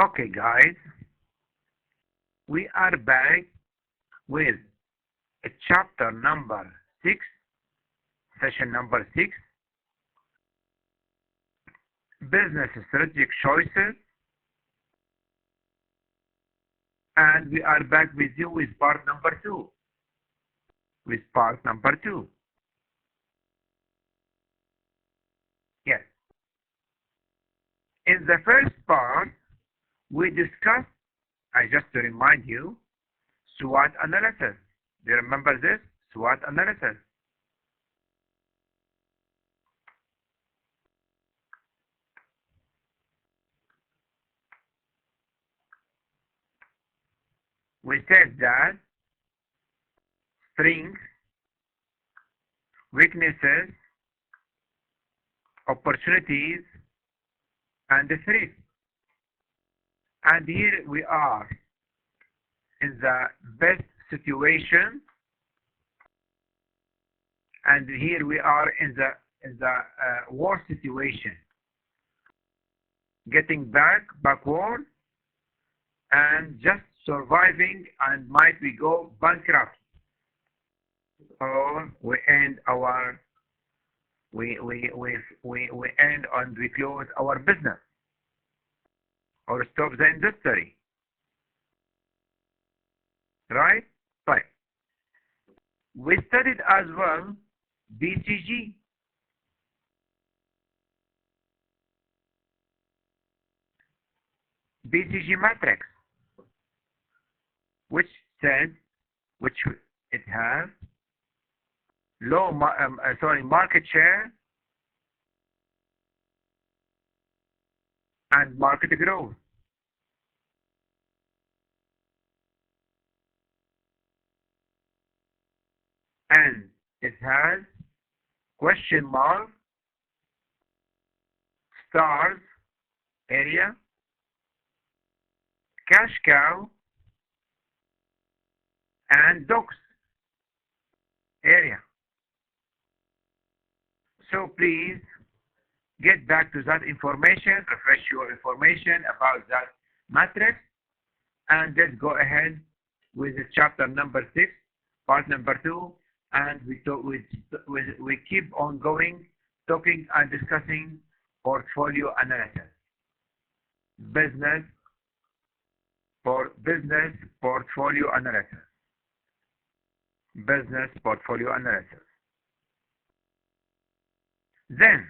Okay, guys, we are back with chapter number 6, session number 6, business strategic choices, and we are back with you with part number 2. Yes. In the first part, we discussed, just to remind you, SWOT analysis. Do you remember this? SWOT analysis. We said that strengths, weaknesses, opportunities, and threats. And here we are in the best situation, and here we are in the worst situation, getting backward, and just surviving, and might we go bankrupt, or we end and we close our business or stop the industry, right? Right. We studied as well BCG. BCG matrix, which it has market share and market growth. And it has question mark, stars area, cash cow, and dogs area. So please get back to that information, refresh your information about that matrix, and let's go ahead with the chapter number 6, part number 2, and we keep on going, talking and discussing portfolio analysis, business portfolio analysis. Business portfolio analysis. Then,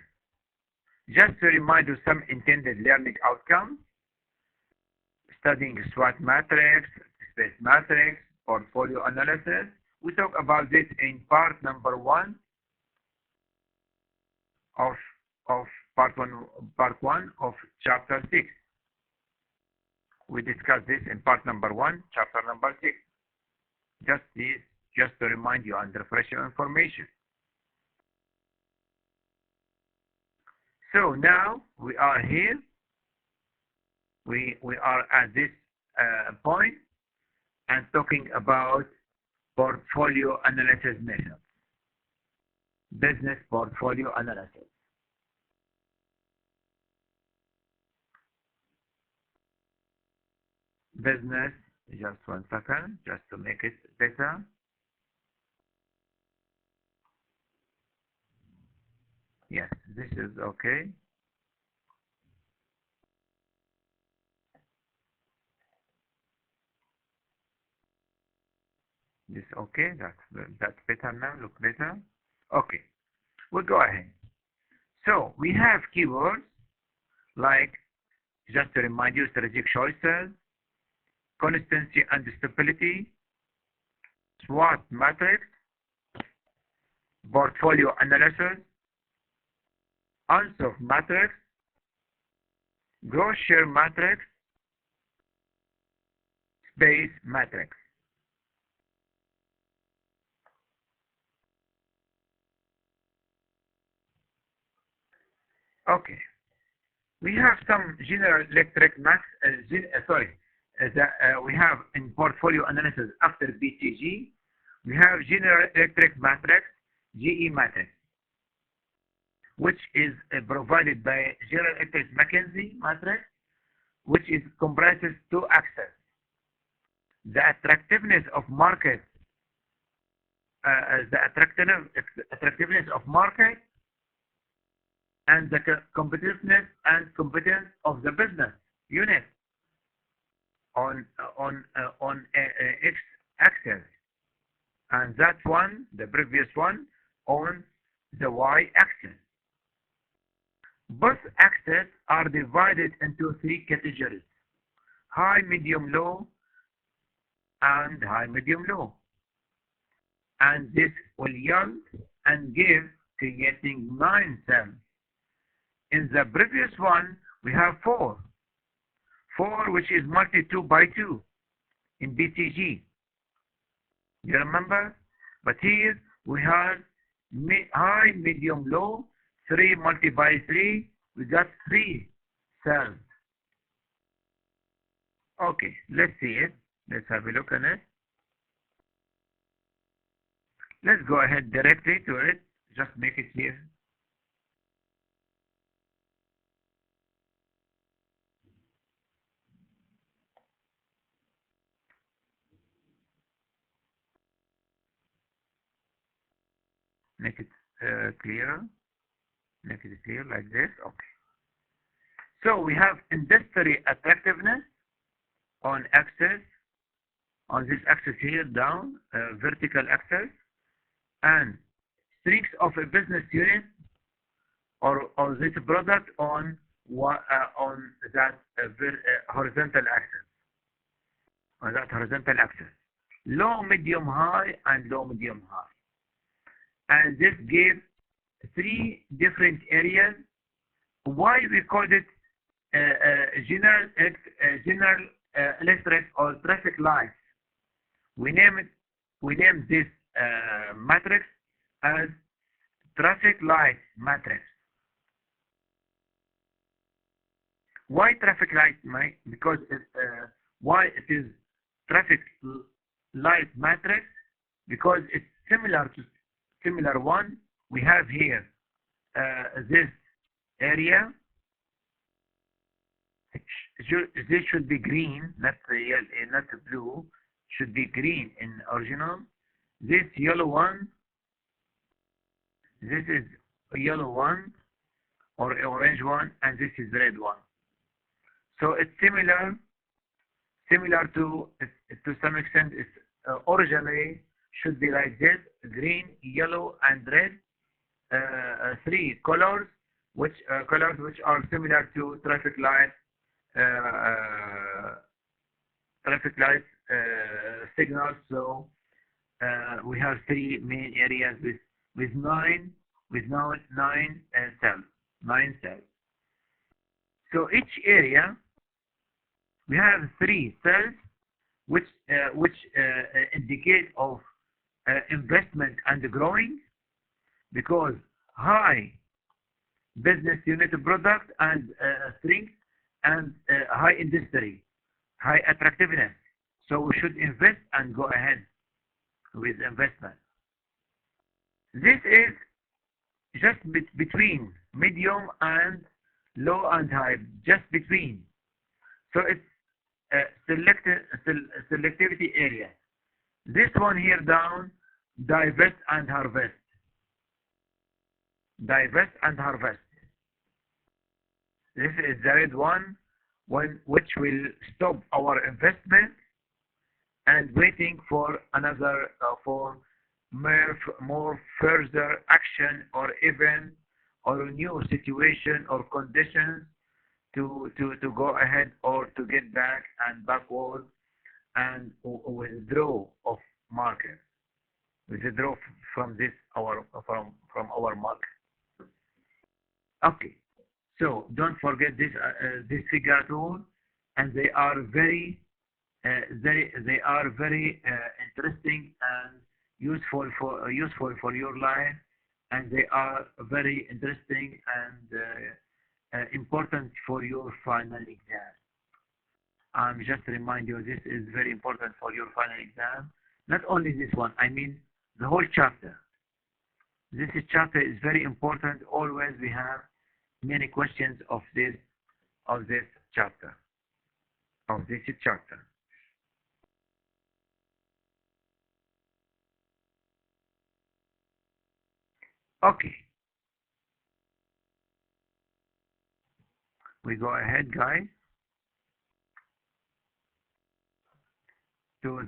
just to remind you some intended learning outcomes, studying SWOT matrix, space matrix, portfolio analysis. We talk about this in part number 1 of part one of chapter 6. We discussed this in part number 1, chapter number 6. Just to remind you and refresh your information. So now we are here. We are at this point and talking about portfolio analysis methods. Business portfolio analysis. Business, just 1 second, just to make it better. Yes, this is okay. This okay? That's better now. Look better. Okay, we'll go ahead. So we have keywords like, just to remind you, strategic choices, consistency and stability, SWOT matrix, portfolio analysis, unsolved matrix, growth share matrix, space matrix. Okay, we have some General Electric we have in portfolio analysis after BCG, we have General Electric matrix, GE matrix, which is provided by General Electric McKinsey matrix, which is comprises two axes: the attractiveness of market, attractiveness of market, and the competitiveness and competence of the business unit on x axis, and that one, the previous one, on the y axis. Both axes are divided into three categories: high, medium, low, and high, medium, low. And this will yield and give, creating 9 cells. In the previous one, we have 4, which is multi 2 by 2 in BCG. You remember? But here we have high, medium, low, 3 multiplied by 3, we got 3 cells. Okay, let's see it. Let's have a look at it. Let's go ahead directly to it. Just make it clear. Make it clearer. Make it clear like this. Okay. So we have industry attractiveness on axis, on this axis here down, vertical axis, and strength of a business unit or this product on that horizontal axis. On that horizontal axis. Low, medium, high, and low, medium, high. And this gives 3 different areas. Why we called it general electric or traffic lights? We name this matrix as traffic light matrix. Why traffic light? Because why it is traffic light matrix? Because it's similar one we have here. This area, this should be green, not blue. Should be green in original. This yellow one, this is a yellow one or orange one, and this is red one. So it's similar to some extent. It's originally should be like this: green, yellow, and red. 3 colors, which are similar to traffic light signals. So we have 3 main areas with 9 cells. 9 cells. So each area we have 3 cells, which indicate of investment and growing, because high business unit product and strength and high industry, high attractiveness. So we should invest and go ahead with investment. This is just between medium and low and high, just between. So it's selectivity area. This one here down, divest and harvest. Divest and harvest. This is the red one, which will stop our investment and waiting for another for more further action or event or a new situation or conditions to go ahead or to get back and backward and withdraw of market, withdraw from this from our market. Okay, so don't forget this figure tool, and they are very interesting and useful for your life, and they are very interesting and important for your final exam. I'm just remind you, this is very important for your final exam. Not only this one, I mean the whole chapter. This chapter is very important. Always we have many questions of this chapter. of this chapter. Okay, we go ahead, guys, to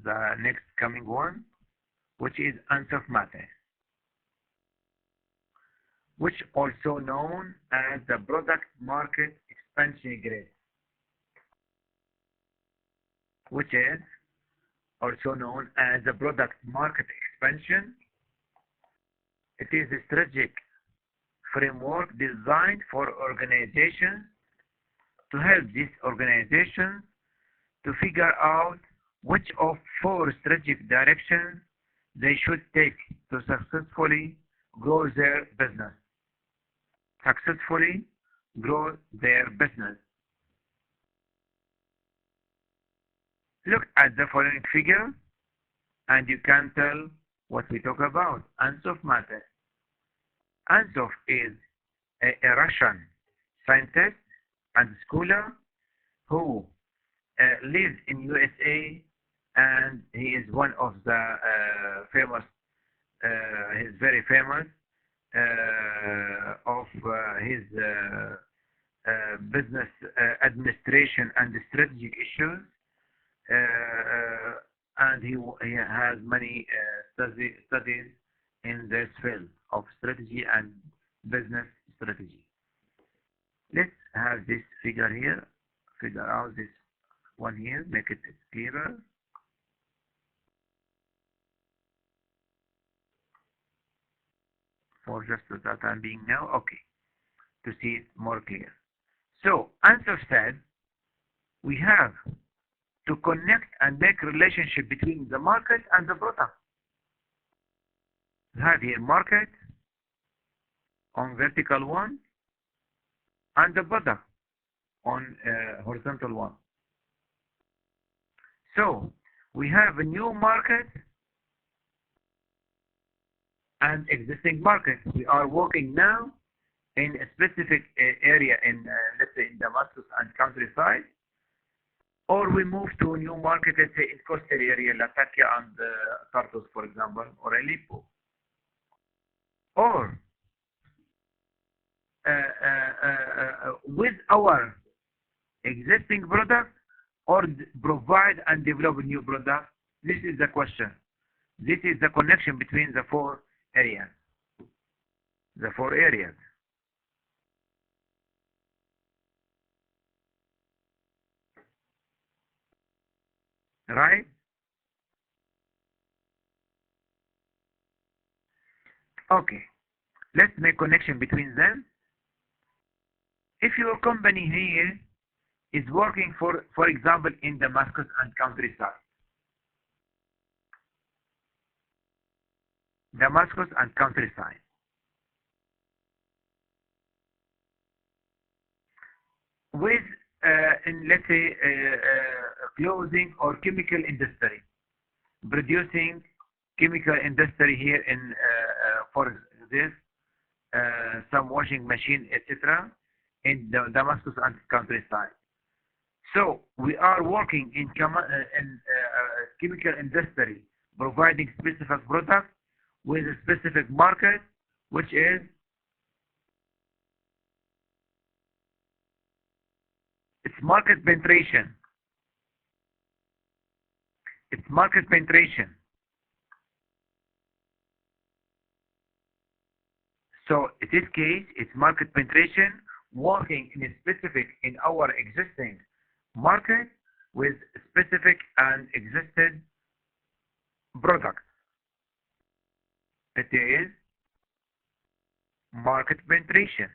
the next coming one, which is unsolved matter, which also known as the product market expansion grade, which is also known as the product market expansion. It is a strategic framework designed for organizations to help these organizations to figure out which of four strategic directions they should take to successfully grow their business. Successfully grow their business. Look at the following figure and you can tell what we talk about. Unsolved matter. Unsolved is a Russian scientist and scholar who lives in USA, and he is one of the famous, he's very famous of his business administration and strategic issues, and he has many studies in this field of strategy and business strategy. Let's have this figure here, figure out this one here, make it clearer. For just the time being now, okay, to see it more clear. So, answer said, we have to connect and make relationship between the market and the product. We have here market on vertical one and the product on horizontal one. So we have a new market and existing market. We are working now in a specific area in, let's say, in Damascus and countryside, or we move to a new market, let's say in coastal area, Latakia and Tartus, for example, or Aleppo, or with our existing product, or provide and develop a new product. This is the question. This is the connection between the four areas. The four areas. Right? Okay. Let's make connection between them. If your company here is working for example, in Damascus and countryside. Damascus and countryside. With, in, let's say, clothing or chemical industry, producing chemical industry here in, for this, some washing machine, etc., in the Damascus and countryside. So we are working in chemical industry, providing specific products with a specific market, which is its market penetration. Its market penetration. So in this case, it's market penetration, working in a specific, in our existing market with specific and existed products. It is market penetration.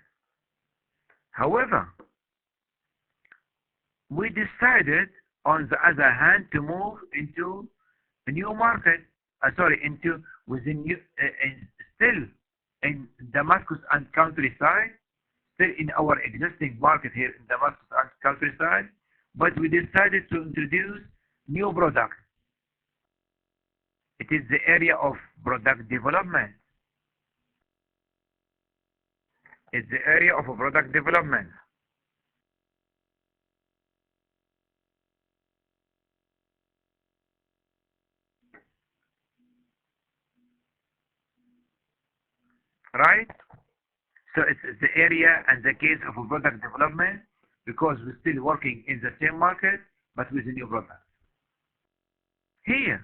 However, we decided on the other hand to move into a new market, into within new, still in Damascus and countryside, still in our existing market here in Damascus and countryside, but we decided to introduce new products. It is the area of product development. It's the area of product development. right? So it's the area and the case of a product development because we're still working in the same market but with a new product. Here,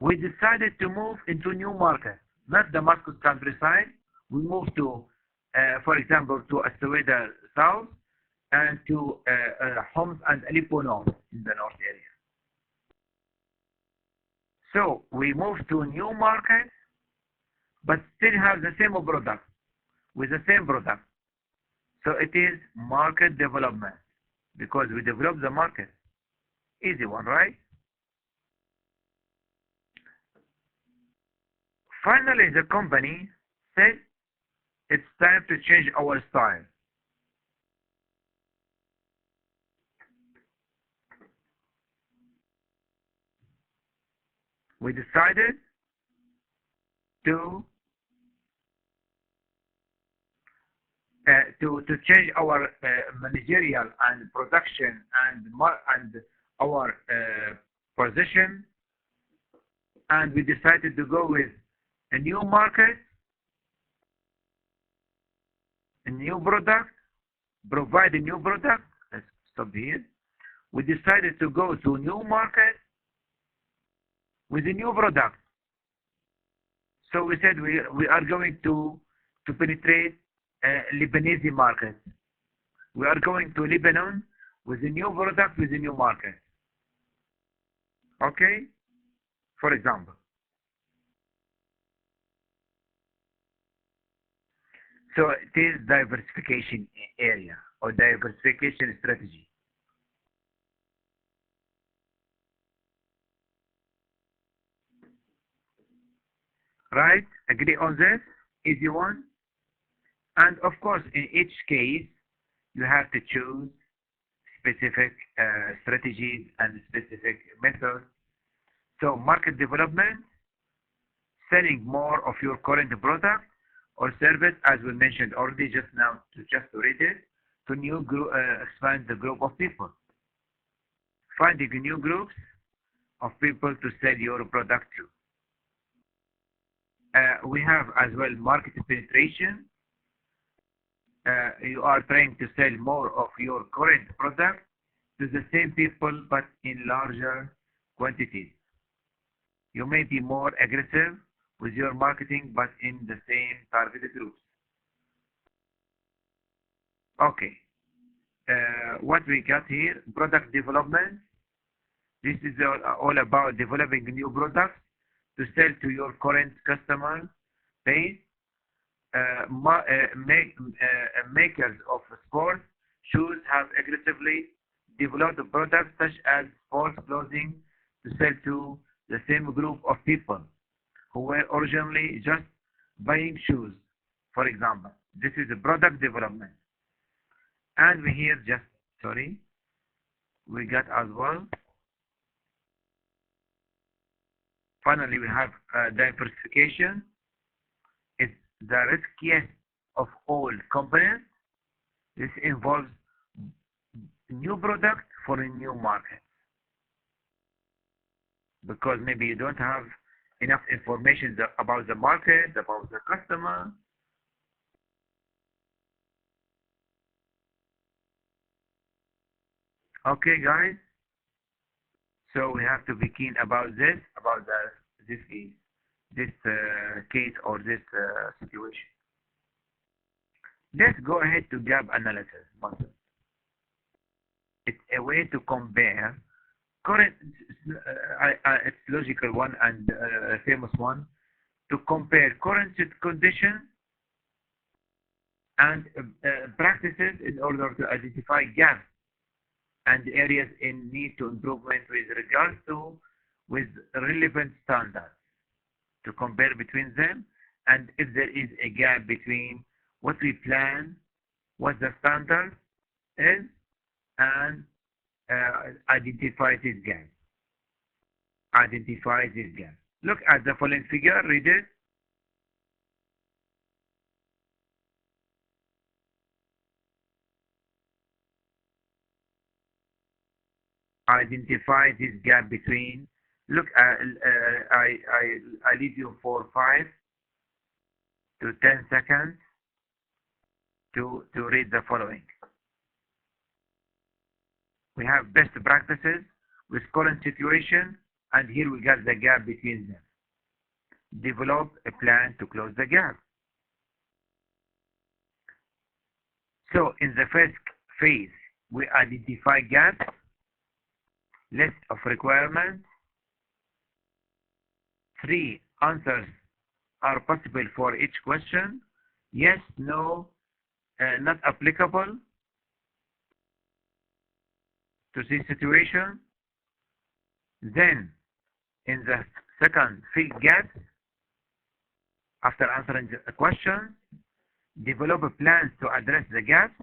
we decided to move into new market, not the Damascus countryside. We moved to, for example, to Asweda South and to Homs and Aleppo North in the north area. So we moved to a new market, but still have the same product with the same product. So it is market development because we develop the market. Easy one, right? Finally, the company said it's time to change our style. We decided to change our managerial and production and our position, and we decided to go with a new market, a new product, provide a new product. Let's stop here. We decided to go to a new market with a new product. So we said we are going to penetrate Lebanese market. We are going to Lebanon with a new product with a new market. Okay? For example. So it is diversification area or diversification strategy. Right? Agree on this? Easy one? And of course, in each case, you have to choose specific strategies and specific methods. So market development, selling more of your current product or service, as we mentioned already just now, to read it, to new expand the group of people. Finding new groups of people to sell your product to. We have as well market penetration. You are trying to sell more of your current product to the same people but in larger quantities. You may be more aggressive with your marketing but in the same targeted groups. Okay. What we got here, product development. This is all about developing new products to sell to your current customer base. Makers of sports shoes have aggressively developed products such as sports clothing to sell to the same group of people who were originally just buying shoes, for example. This is a product development. And we here we got as well. Finally, we have diversification. It's the riskiest of all companies. This involves new product for a new market. Because maybe you don't have enough information about the market, about the customer. Okay, guys. So we have to be keen about this, about this case or this situation. Let's go ahead to gap analysis method. It's a way to compare current. It's logical one and a famous one to compare current conditions and practices in order to identify gaps and areas in need to improvement with regards to with relevant standards, to compare between them, and if there is a gap between what we plan, what the standard is, and identify this gap. Identify this gap. Look at the following figure, read it. Identify this gap between. Look, I leave you for 5 to 10 seconds to read the following. We have best practices with current situation, and here we got the gap between them. Develop a plan to close the gap. So in the first phase, we identify gaps, list of requirements. 3 answers are possible for each question. Yes, no, not applicable to this situation. Then, in the second, fill gaps. After answering the question, develop a plan to address the gaps.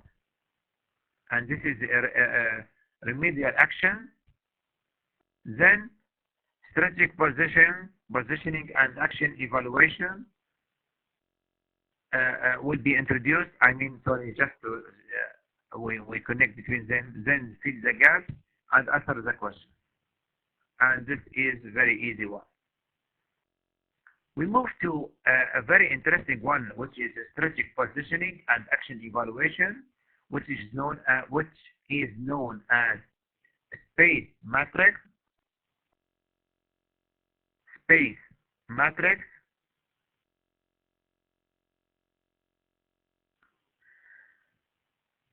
And this is a remedial action. Then, strategic positioning and action evaluation will be introduced. Just to we connect between them. Then fill the gaps and answer the question. And this is a very easy one. We move to a very interesting one, which is strategic positioning and action evaluation, which is known as space matrix. Space matrix.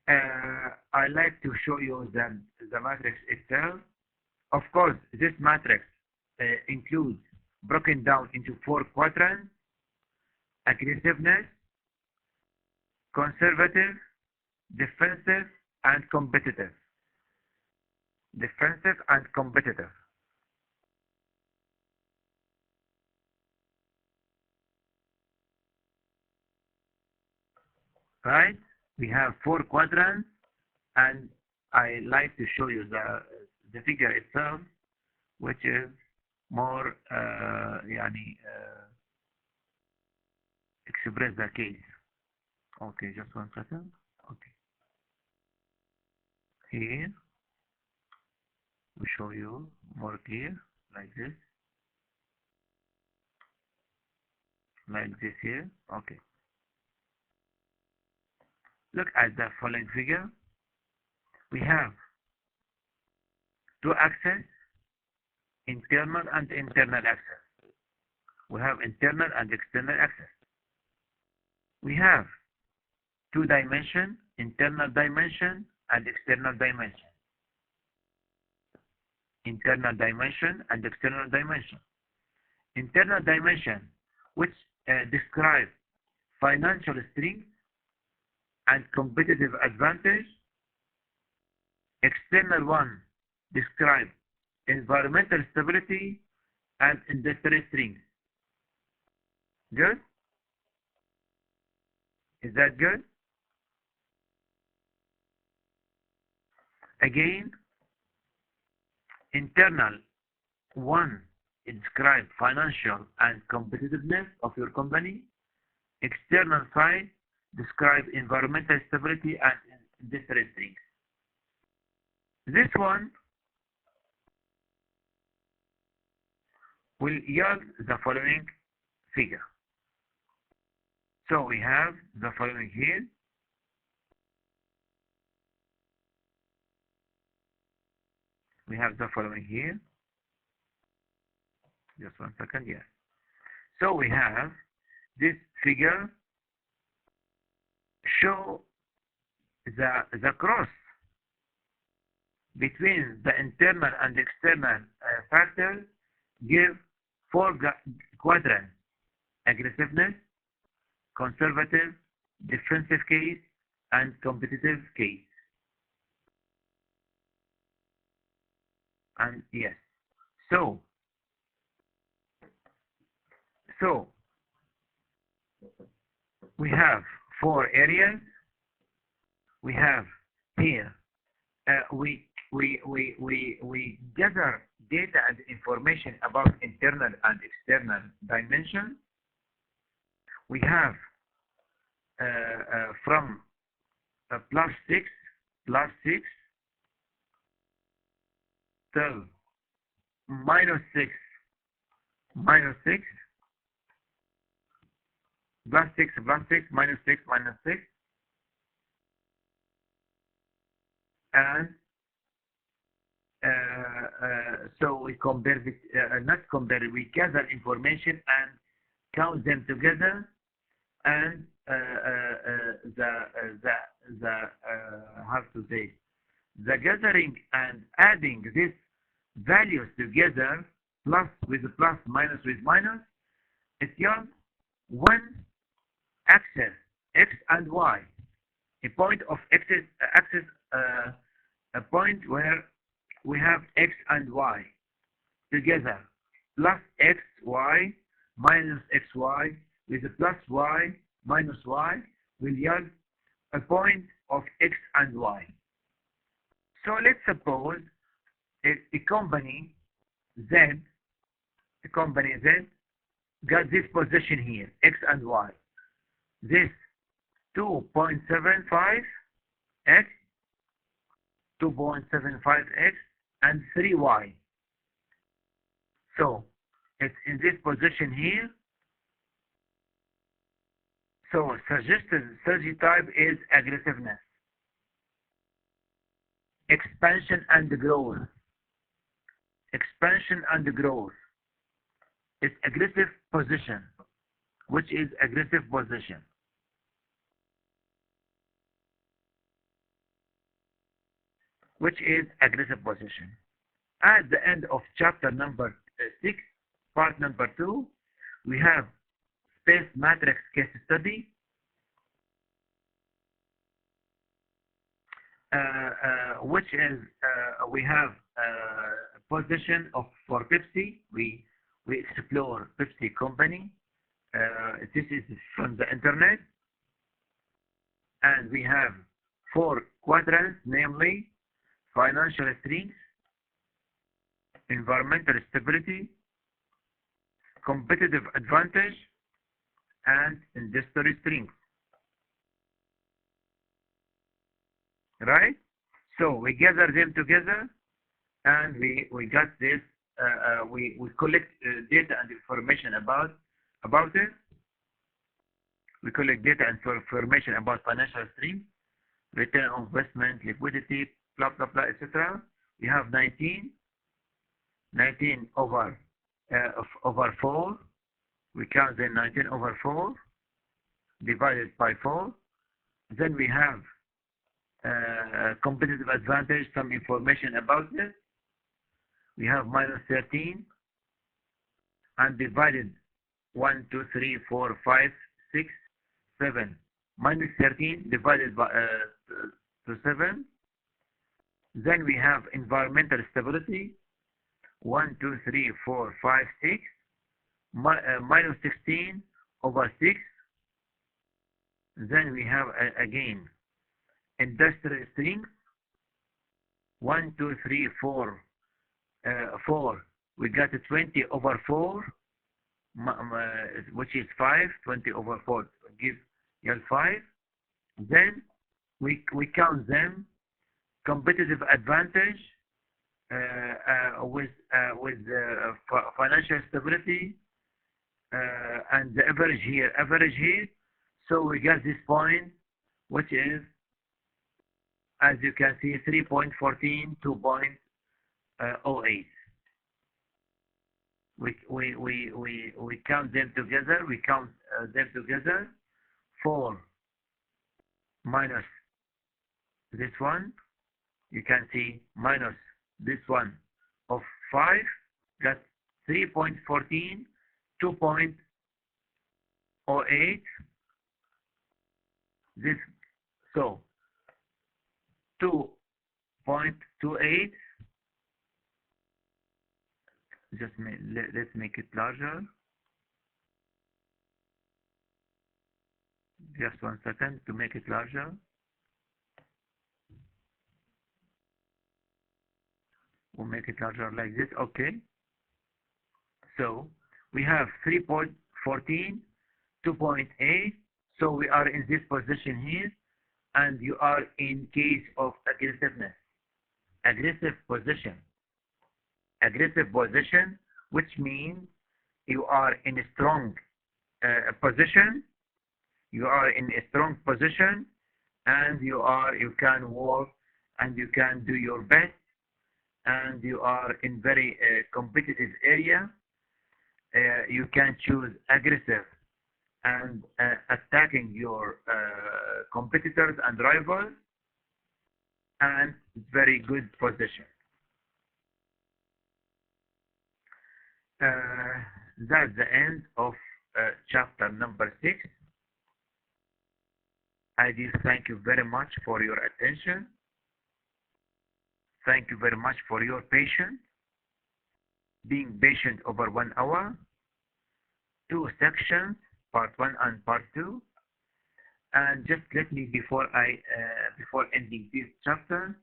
I like to show you the matrix itself. Of course, this matrix includes broken down into 4 quadrants: aggressiveness, conservative, defensive, and competitive. Defensive and competitive. Right? We have 4 quadrants, and I like to show you the figure itself, which is more express the case. Okay, just 1 second. Okay. Here we show you more clear, like this. Like this here. Okay. Look at the following figure. We have 2 axes, internal and internal axis. We have internal and external axis. We have 2 dimensions, internal dimension and external dimension. Internal dimension and external dimension. Internal dimension, which describe financial strength and competitive advantage. External one describe environmental stability and industrial strength. Good? Is that good? Again, internal one describe financial and competitiveness of your company. External side describe environmental stability and industrial strength. This one will yield the following figure. So we have the following here. We have the following here. Just 1 second, yes. So we have this figure show the cross between the internal and external factors give 4 quadrants: aggressiveness, conservative, defensive case, and competitive case. And yes, so we have 4 areas. We have here we gather data and information about internal and external dimension. We have from +6 till -6 plus 6 plus 6 minus 6 minus 6, and so we compare this, not compare, we gather information and count them together, and how to say, the gathering and adding these values together, plus with plus, minus with minus, it yields one axis, x and y, a point of axis, a point where we have x and y together, plus x, y, minus xy, with a plus y, minus y, will yield a point of x and y. So let's suppose a company Z, got this position here, x and y. This 2.75x, 2.75x, and 3y. So it's in this position here. So suggested strategy type is aggressiveness, expansion and growth. Expansion and growth. It's aggressive position. Which is aggressive position? Which is aggressive position? At the end of chapter number 6, part number 2, we have space matrix case study. Which is we have position of for Pepsi. We explore Pepsi company. This is from the internet, and we have 4 quadrants, namely financial strength, environmental stability, competitive advantage, and industry strength. Right? So we gather them together, and we got this. We collect data and information about it. We collect data and information about financial strength, return on investment, liquidity, blah blah blah, etc. We have 19 over 4. We count them 19 over 4 divided by 4. Then we have competitive advantage, some information about this. We have minus 13 and divided 1, 2, 3, 4, 5, 6, 7. Minus 13 divided by to 7. Then we have environmental stability. 1, 2, 3, 4, 5, 6. Minus 16 over 6. Then we have again industrial strength. 1, 2, 3, 4. 4. We got a 20 over 4, which is 5. 20 over 4 gives 5. Then we count them. Competitive advantage with financial stability and the average here. So we got this point, which is, as you can see, 3.14, 2.08. We count them together. 4 minus this one, you can see, minus this one of 5, got 3.14, 2.08. This, so 2.28. Let's make it larger. Just 1 second to make it larger. We'll make it larger like this. Okay. So we have 3.14, 2.8. So we are in this position here, and you are in case of aggressiveness. Aggressive position, which means you are in a strong position, you are in a strong position, and you can work, and you can do your best, and you are in very competitive area. You can choose aggressive and attacking your competitors and rivals, and very good position. That's the end of chapter number 6. I do thank you very much for your attention. Thank you very much for your patience, being patient over 1 hour, 2 sections, part 1 and part 2. And just let me, before ending this chapter,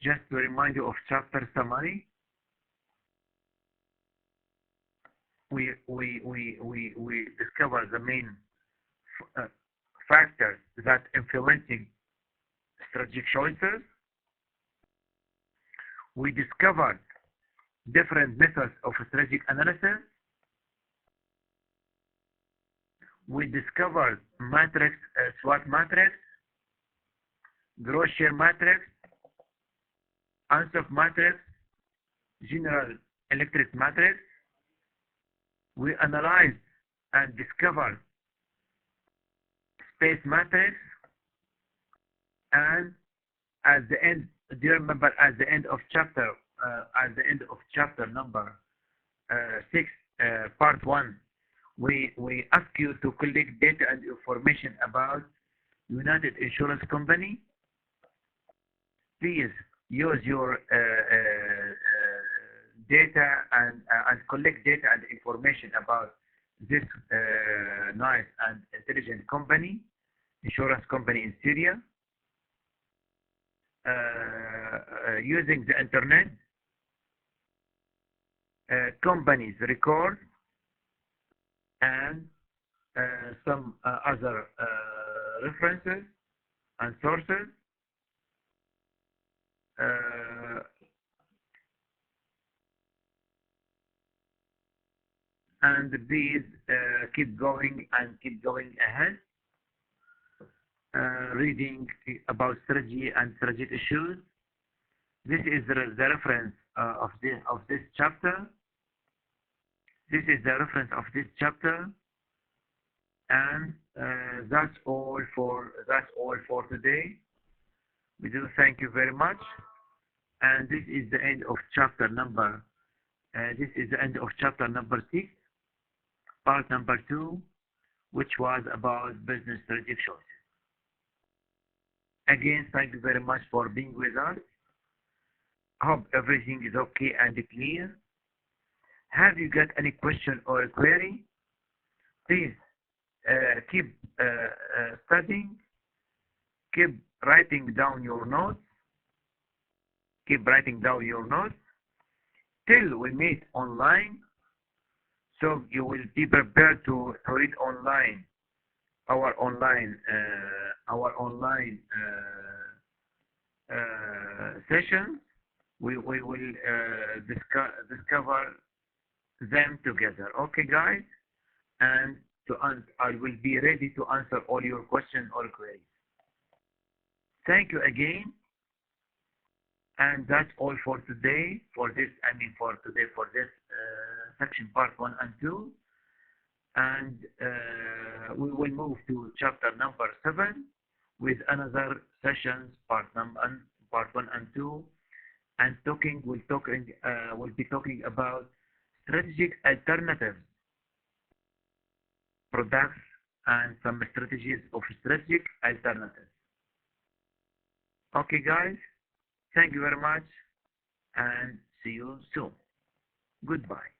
just to remind you of chapter summary. We discover the main factors that influencing strategic choices. We discovered different methods of strategic analysis. We discovered matrix, SWOT matrix, gross share matrix, ANSOF matrix, General Electric matrix. We analyzed and discovered space matrix, and at the end, do you remember at the end of chapter number 6, part 1, we ask you to collect data and information about United Insurance Company. Please use your data and collect data and information about this nice and intelligent insurance company in Syria, using the internet, companies record, and some other references and sources. And please keep going ahead, reading about strategy and strategic issues. This is the reference of this chapter. This is the reference of this chapter, and that's all for today. We do thank you very much, and this is the end of chapter number. This is the end of chapter number 6, part number 2, which was about business strategic choices. Again, thank you very much for being with us. Hope everything is okay and clear. Have you got any question or query? Please keep studying. Keep writing down your notes. Till we meet online, so you will be prepared to read online our online sessions. We will discover them together. Okay, guys, and I will be ready to answer all your questions or queries. Thank you again, and that's all for today. For this section part 1 and 2, and we will move to chapter number 7 with another sessions part 1 and 2, and we'll be talking about strategic alternatives, products, and some strategies of strategic alternatives. Okay, guys, thank you very much, and see you soon. Goodbye.